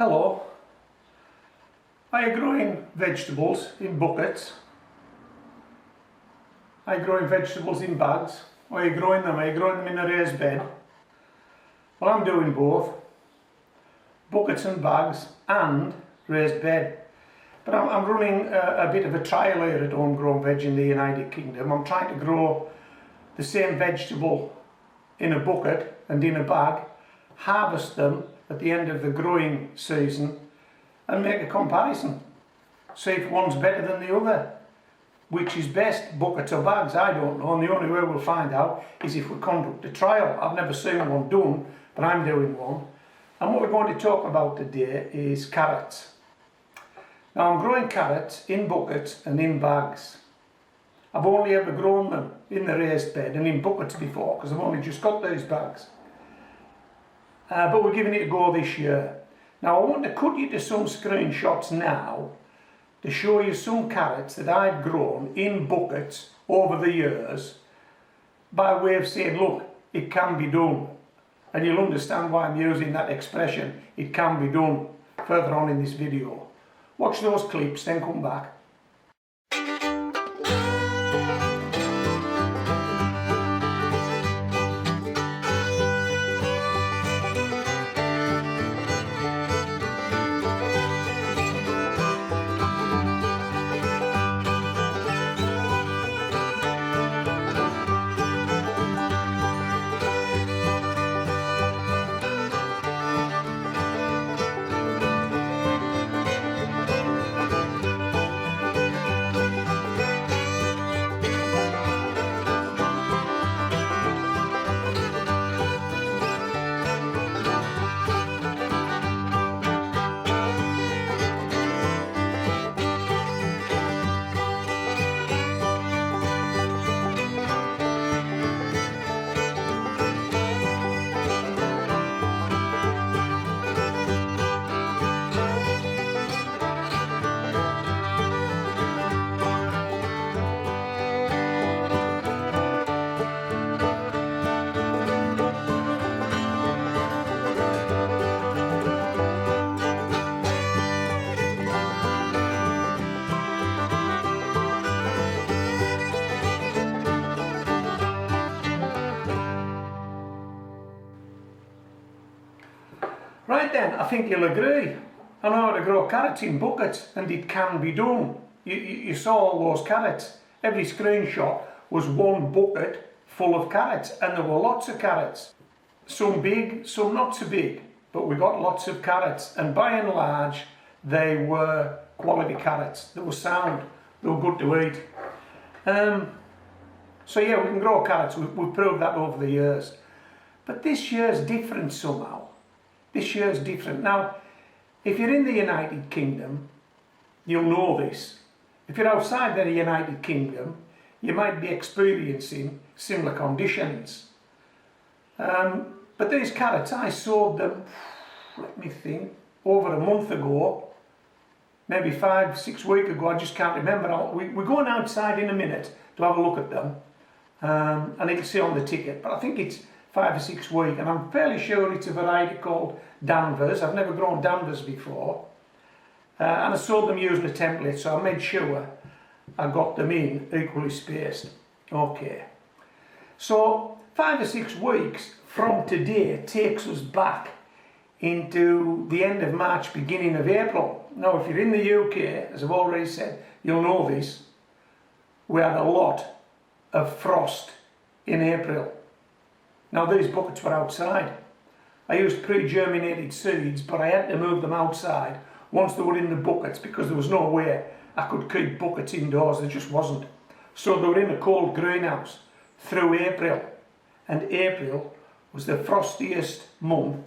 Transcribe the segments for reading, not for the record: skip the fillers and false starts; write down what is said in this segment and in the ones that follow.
Hello. Are you growing vegetables in buckets? Are you growing vegetables in bags? Or are you growing them in a raised bed? Well, I'm doing both. Buckets and bags and raised bed. But I'm running a bit of a trial here at Homegrown Veg in the United Kingdom. I'm trying to grow the same vegetable in a bucket and in a bag, harvest them at the end of the growing season and make a comparison. See if one's better than the other. Which is best, buckets or bags, I don't know, and the only way we'll find out is if we conduct a trial. I've never seen one done, but I'm doing one. And what we're going to talk about today is carrots. Now, I'm growing carrots in buckets and in bags. I've only ever grown them in the raised bed and in buckets before, because I've only just got these bags. But we're giving it a go this year. Now, I want to cut you to some screenshots now to show you some carrots that I've grown in buckets over the years, by way of saying, look, it can be done. And you'll understand why I'm using that expression, it can be done, further on in this video. Watch those clips, then come back. Right then, I think you'll agree. I know how to grow carrots in buckets, and it can be done. You saw all those carrots. Every screenshot was one bucket full of carrots, and there were lots of carrots. Some big, some not so big, but we got lots of carrots, and by and large, they were quality carrots. They were sound, they were good to eat. So yeah, we can grow carrots, we've proved that over the years. But this year's different somehow. This year's different. Now, if you're in the United Kingdom, you'll know this. If you're outside the United Kingdom, you might be experiencing similar conditions. But these carrots, I sowed them, let me think, over a month ago, maybe 5-6 weeks ago, I just can't remember. We're going outside in a minute to have a look at them, and it'll say on the ticket, but I think it's 5 or 6 weeks, and I'm fairly sure it's a variety called Danvers. I've never grown Danvers before, and I sowed them using a template, so I made sure I got them in equally spaced. Okay, so 5 or 6 weeks from today takes us back into the end of March, beginning of April. Now, if you're in the UK, as I've already said, you'll know this, we had a lot of frost in April. Now, these buckets were outside. I used pre-germinated seeds, but I had to move them outside once they were in the buckets, because there was no way I could keep buckets indoors, there just wasn't. So they were in a cold greenhouse through April, and April was the frostiest month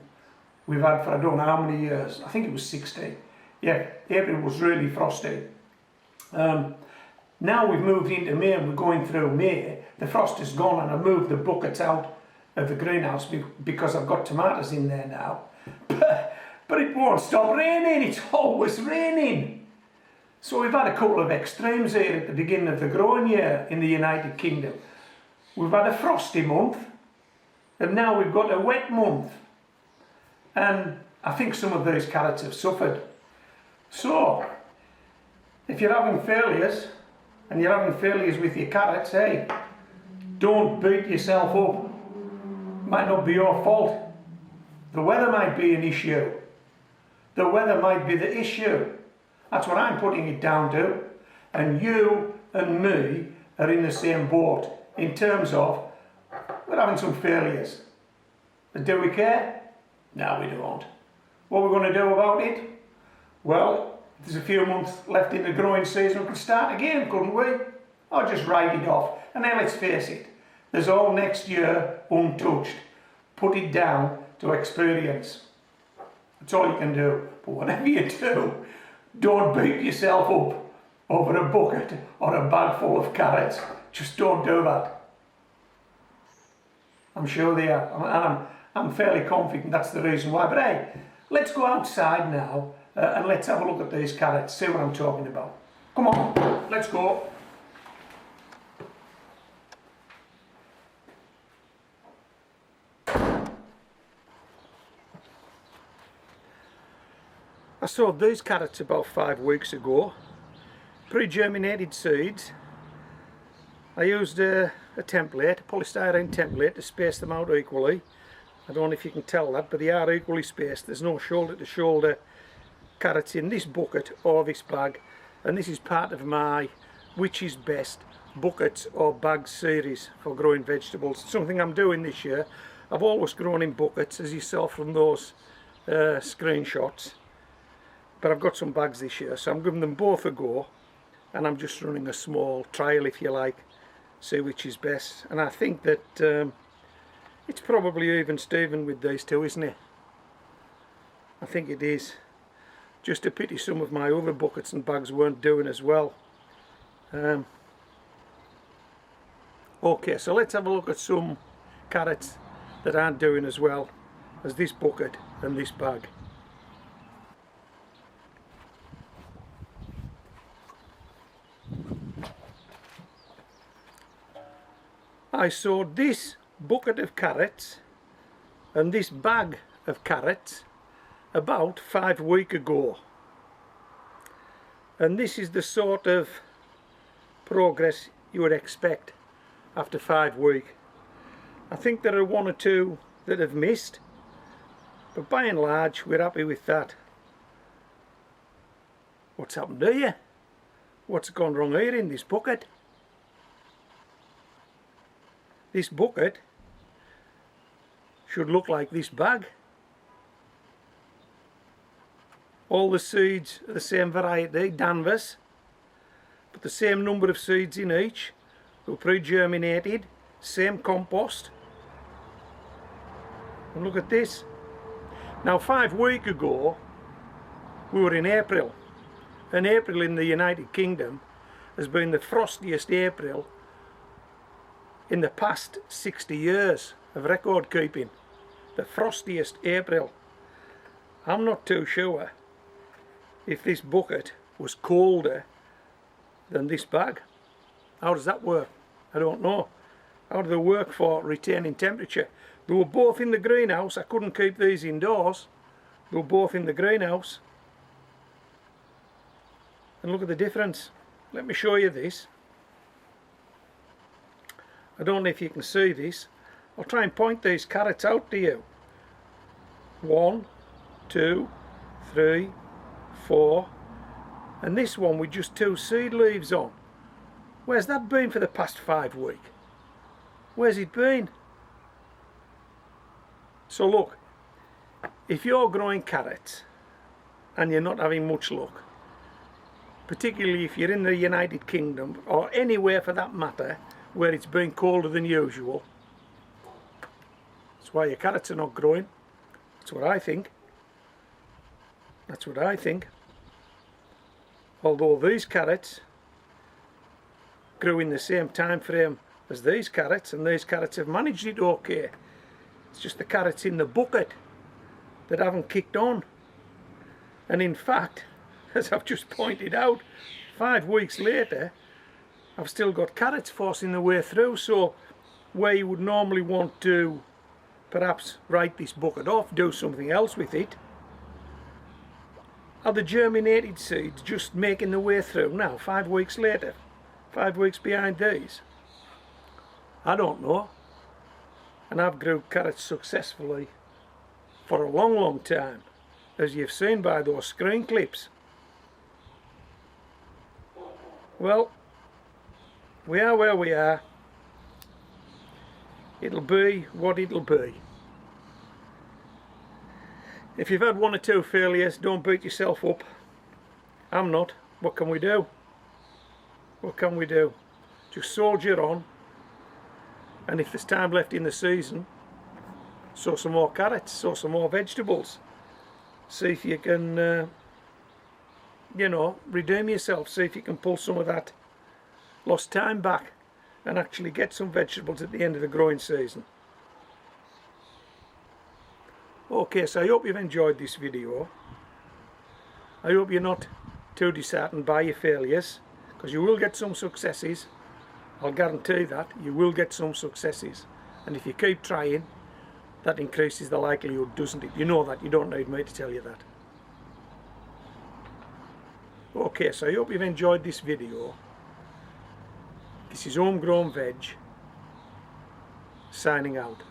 we've had for I don't know how many years. I think it was 16. Yeah, April was really frosty. Now we've moved into May and we're going through May. The frost is gone and I've moved the buckets out of the greenhouse because I've got tomatoes in there now. But it won't stop raining, it's always raining. So we've had a couple of extremes here at the beginning of the growing year in the United Kingdom. We've had a frosty month, and now we've got a wet month. And I think some of these carrots have suffered. So, if you're having failures, and you're having failures with your carrots, hey, don't beat yourself up. Might not be your fault. The weather might be an issue. The weather might be the issue. That's what I'm putting it down to. And you and me are in the same boat in terms of we're having some failures. But do we care? No, we don't. What are we going to do about it? Well, there's a few months left in the growing season, we could start again, couldn't we? Or just write it off. And then let's face it, there's all next year untouched. Put it down to experience. That's all you can do. But whatever you do, don't beat yourself up over a bucket or a bag full of carrots. Just don't do that. I'm sure they are. And I'm fairly confident that's the reason why. But hey, let's go outside now and let's have a look at these carrots, see what I'm talking about. Come on, let's go. I sowed these carrots about 5 weeks ago. Pre-germinated seeds. I used a template, a polystyrene template, to space them out equally. I don't know if you can tell that, but they are equally spaced. There's no shoulder to shoulder carrots in this bucket or this bag, and this is part of my which is best buckets or bags series for growing vegetables. It's something I'm doing this year. I've always grown in buckets, as you saw from those screenshots, but I've got some bags this year, so I'm giving them both a go, and I'm just running a small trial, if you like, see which is best. And I think that it's probably even Steven with these two, isn't it? I think it is. Just a pity some of my other buckets and bags weren't doing as well. Okay, so let's have a look at some carrots that aren't doing as well as this bucket and this bag. I sowed this bucket of carrots and this bag of carrots about 5 weeks ago, and this is the sort of progress you would expect after 5 weeks. I think there are 1 or 2 that have missed, but by and large we're happy with that. What's happened here? What's gone wrong here in this bucket? This bucket should look like this bag. All the seeds are the same variety, Danvers, but the same number of seeds in each, were pre-germinated, same compost. And look at this. Now 5 weeks ago we were in April, and April in the United Kingdom has been the frostiest April in the past 60 years of record keeping. The frostiest April. I'm not too sure if this bucket was colder than this bag. How does that work? I don't know. How do they work for retaining temperature? They were both in the greenhouse. I couldn't keep these indoors. They were both in the greenhouse. And look at the difference. Let me show you this. I don't know if you can see this. I'll try and point these carrots out to you. 1, 2, 3, 4, and this one with just 2 seed leaves on. Where's that been for the past 5 weeks? Where's it been? So look, if you're growing carrots and you're not having much luck, particularly if you're in the United Kingdom or anywhere for that matter where it's been colder than usual, that's why your carrots are not growing. That's what I think. That's what I think. Although these carrots grew in the same time frame as these carrots, and these carrots have managed it okay. It's just the carrots in the bucket that haven't kicked on. And in fact, as I've just pointed out, 5 weeks later I've still got carrots forcing their way through. So where you would normally want to perhaps write this bucket off, do something else with it, Are the germinated seeds just making their way through now, 5 weeks later? 5 weeks behind these? I don't know. And I've grew carrots successfully for a long, long time, as you've seen by those screen clips. Well, we are where we are. It'll be what it'll be. If you've had 1 or 2 failures, don't beat yourself up. I'm not. What can we do? What can we do? Just soldier on, and if there's time left in the season, sow some more carrots, sow some more vegetables. See if you can, you know, redeem yourself. See if you can pull some of that lost time back and actually get some vegetables at the end of the growing season. Okay, so I hope you've enjoyed this video. I hope you're not too disheartened by your failures, because you will get some successes. I'll guarantee that you will get some successes, and if you keep trying, that increases the likelihood, doesn't it? You know that, you don't need me to tell you that. Okay, so I hope you've enjoyed this video. This is Homegrown Veg, signing out.